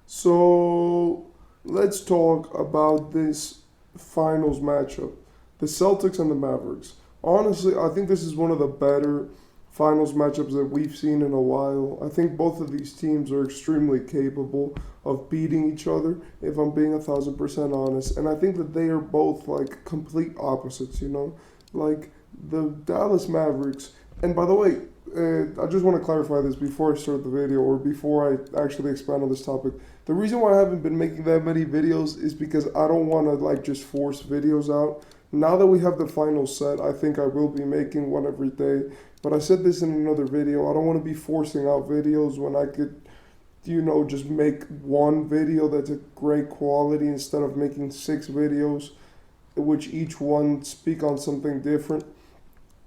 So let's talk about this finals matchup, the Celtics and the Mavericks. Honestly, I think this is one of the better finals matchups that we've seen in a while. I think both of these teams are extremely capable of beating each other, if I'm being 1,000% honest. And I think that they are both like complete opposites, Like the Dallas Mavericks. And by the way, I just want to clarify this before I start the video or before I actually expand on this topic. The reason why I haven't been making that many videos is because I don't want to like just force videos out. Now that we have the final set, I think I will be making one every day. But I said this in another video. I don't want to be forcing out videos when I could, just make one video that's a great quality instead of making 6 videos, which each one speak on something different.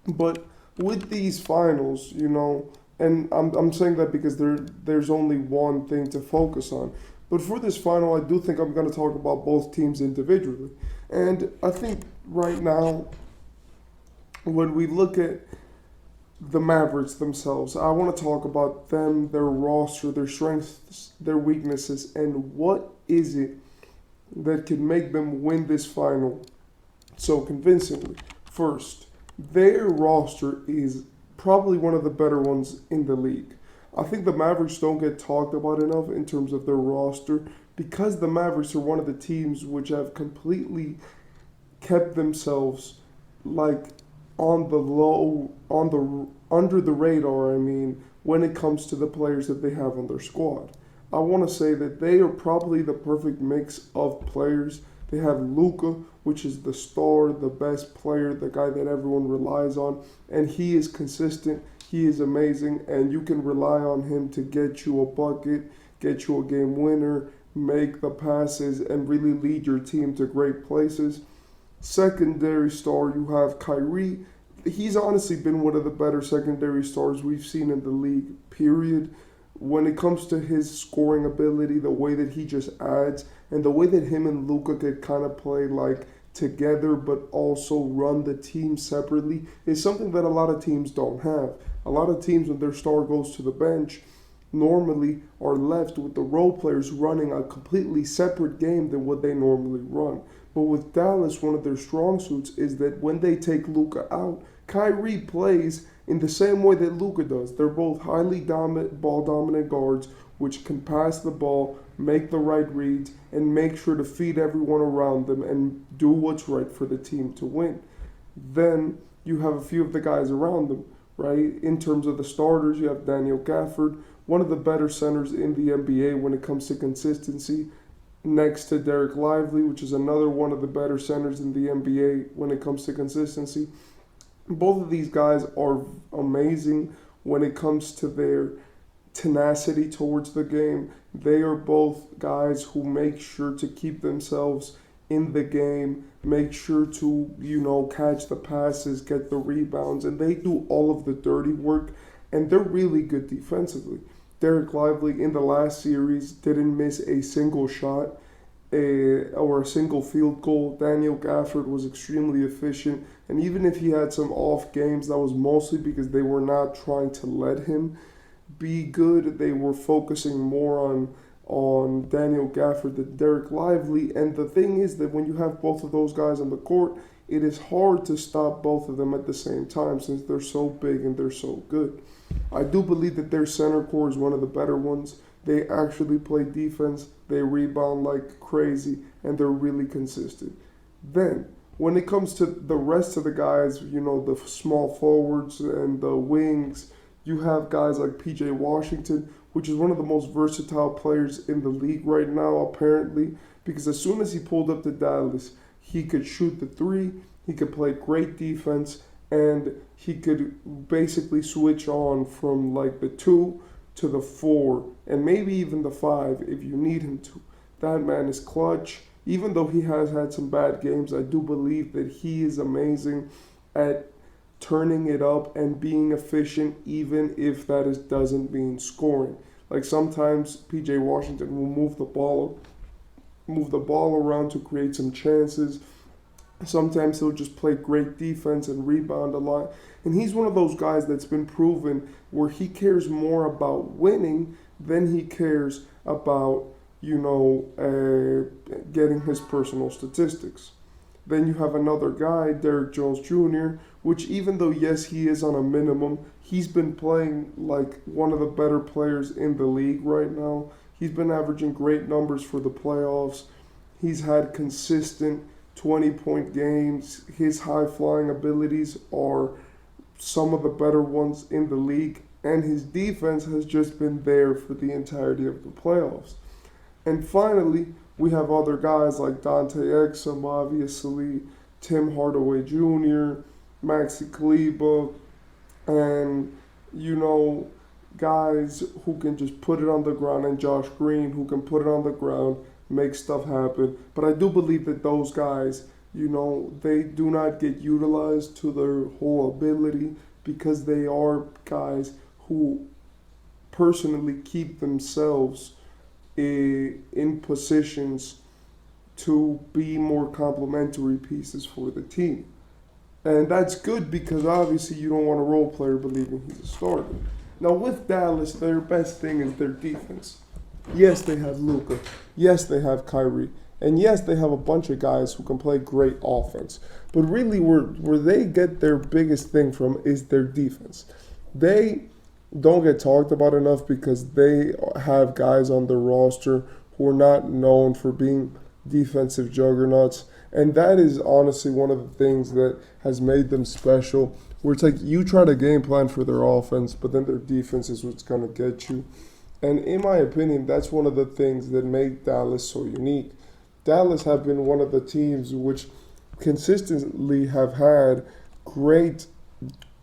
But with these finals, and I'm saying that because there's only one thing to focus on. But for this final, I do think I'm going to talk about both teams individually. And I think right now, when we look at the Mavericks themselves, I want to talk about them, their roster, their strengths, their weaknesses, and what is it that can make them win this final so convincingly. First, their roster is probably one of the better ones in the league. I think the Mavericks don't get talked about enough in terms of their roster because the Mavericks are one of the teams which have completely kept themselves like on the low, on the under the radar, when it comes to the players that they have on their squad. I want to say that they are probably the perfect mix of players. They have Luka, which is the star, the best player, the guy that everyone relies on, and he is consistent. He is amazing, and you can rely on him to get you a bucket, get you a game winner, make the passes, and really lead your team to great places. Secondary star, you have Kyrie. He's honestly been one of the better secondary stars we've seen in the league, period. When it comes to his scoring ability, the way that he just adds, and the way that him and Luka could kind of play like together but also run the team separately is something that a lot of teams don't have. A lot of teams, when their star goes to the bench, normally are left with the role players running a completely separate game than what they normally run. But with Dallas, one of their strong suits is that when they take Luka out, Kyrie plays in the same way that Luka does. They're both highly dominant, ball dominant guards which can pass the ball, make the right reads, and make sure to feed everyone around them and do what's right for the team to win. Then you have a few of the guys around them, right? In terms of the starters, you have Daniel Gafford, one of the better centers in the NBA when it comes to consistency, next to Derek Lively, which is another one of the better centers in the NBA when it comes to consistency. Both of these guys are amazing when it comes to their tenacity towards the game. They are both guys who make sure to keep themselves in the game, make sure to, catch the passes, get the rebounds, and they do all of the dirty work, and they're really good defensively. Derek Lively in the last series didn't miss a single shot or a single field goal. Daniel Gafford was extremely efficient, and even if he had some off games, that was mostly because they were not trying to let him be good. They were focusing more on Daniel Gafford than Derek Lively. And the thing is that when you have both of those guys on the court, it is hard to stop both of them at the same time since they're so big and they're so good. I do believe that their center core is one of the better ones. They actually play defense, they rebound like crazy, and they're really consistent. Then, when it comes to the rest of the guys, the small forwards and the wings, you have guys like PJ Washington, which is one of the most versatile players in the league right now, apparently, because as soon as he pulled up to Dallas, he could shoot the three, he could play great defense, and he could basically switch on from like the 2 to the 4 and maybe even the 5 if you need him to. That man is clutch. Even though he has had some bad games, I do believe that he is amazing at turning it up and being efficient, even if doesn't mean scoring. Like sometimes PJ Washington will move the ball around to create some chances. Sometimes he'll just play great defense and rebound a lot. And he's one of those guys that's been proven where he cares more about winning than he cares about getting his personal statistics. Then you have another guy, Derrick Jones Jr., which even though, yes, he is on a minimum, he's been playing like one of the better players in the league right now. He's been averaging great numbers for the playoffs. He's had consistent 20-point games. His high flying abilities are some of the better ones in the league, and his defense has just been there for the entirety of the playoffs. And finally, we have other guys like Dante Exum, obviously, Tim Hardaway Jr., Maxi Kleba, and, guys who can just put it on the ground, and Josh Green who can put it on the ground, make stuff happen. But I do believe that those guys, they do not get utilized to their whole ability because they are guys who personally keep themselves in positions to be more complementary pieces for the team. And that's good because obviously you don't want a role player believing he's a starter. Now with Dallas, their best thing is their defense. Yes, they have Luka. Yes, they have Kyrie. And yes, they have a bunch of guys who can play great offense. But really where they get their biggest thing from is their defense. They don't get talked about enough because they have guys on their roster who are not known for being defensive juggernauts. And that is honestly one of the things that has made them special. Where it's like you try to game plan for their offense, but then their defense is what's going to get you. And in my opinion, that's one of the things that make Dallas so unique. Dallas have been one of the teams which consistently have had great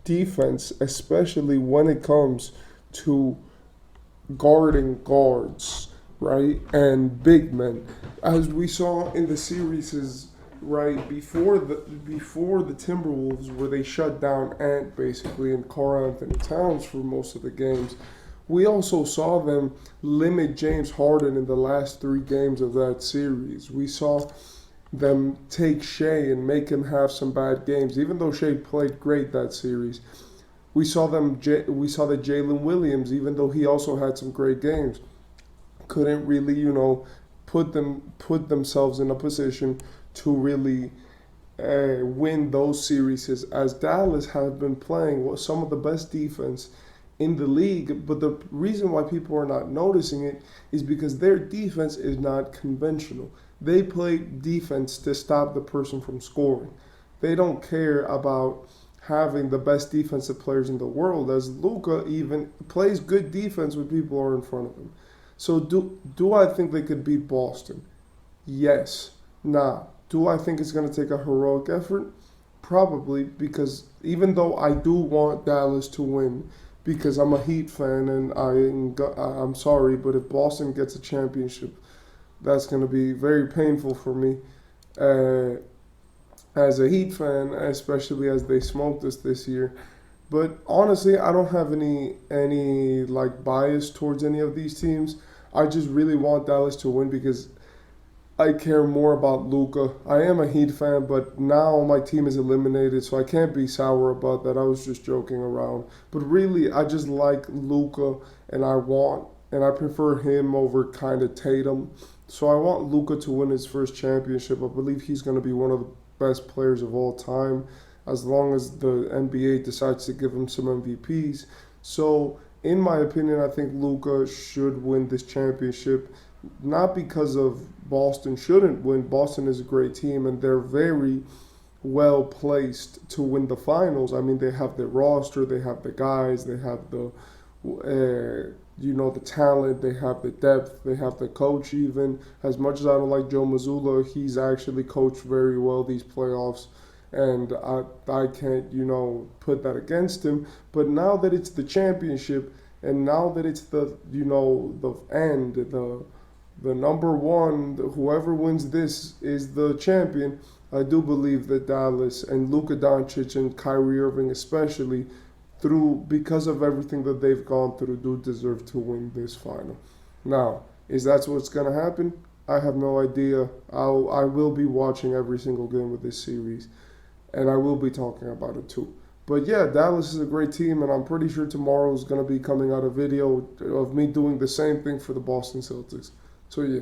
defense, especially when it comes to guarding guards, right? And big men. As we saw in the series, right, before the Timberwolves, where they shut down Ant basically and Karl Anthony Towns for most of the games, we also saw them limit James Harden in the last 3 games of that series. We saw them take Shea and make him have some bad games, even though Shea played great that series. We saw that Jalen Williams, even though he also had some great games, couldn't really, put themselves in a position to really win those series, as Dallas have been playing some of the best defense in the league. But the reason why people are not noticing it is because their defense is not conventional. They play defense to stop the person from scoring. They don't care about having the best defensive players in the world, as Luka even plays good defense when people are in front of him. So do I think they could beat Boston? Yes. Now, do I think it's going to take a heroic effort? Probably, because even though I do want Dallas to win, because I'm a Heat fan and I'm sorry, but if Boston gets a championship, that's going to be very painful for me as a Heat fan, especially as they smoked us this year. But honestly, I don't have any like bias towards any of these teams. I just really want Dallas to win because I care more about Luka. I am a Heat fan, but now my team is eliminated, so I can't be sour about that. I was just joking around. But really, I just like Luka, and I prefer him over kind of Tatum. So I want Luka to win his first championship. I believe he's going to be one of the best players of all time, as long as the NBA decides to give him some MVPs. So, in my opinion, I think Luka should win this championship. Not because of Boston shouldn't win. Boston is a great team, and they're very well placed to win the finals. I mean, they have the roster, they have the guys, they have the the talent, they have the depth, they have the coach. Even as much as I don't like Joe Mazzulla, he's actually coached very well these playoffs, and I can't put that against him. But now that it's the championship, and now that it's the end, the number one, whoever wins this is the champion. I do believe that Dallas and Luka Doncic and Kyrie Irving especially, because of everything that they've gone through, do deserve to win this final. Now, is that what's going to happen? I have no idea. I will be watching every single game of this series, and I will be talking about it too. But yeah, Dallas is a great team, and I'm pretty sure tomorrow is going to be coming out a video of me doing the same thing for the Boston Celtics. So yeah.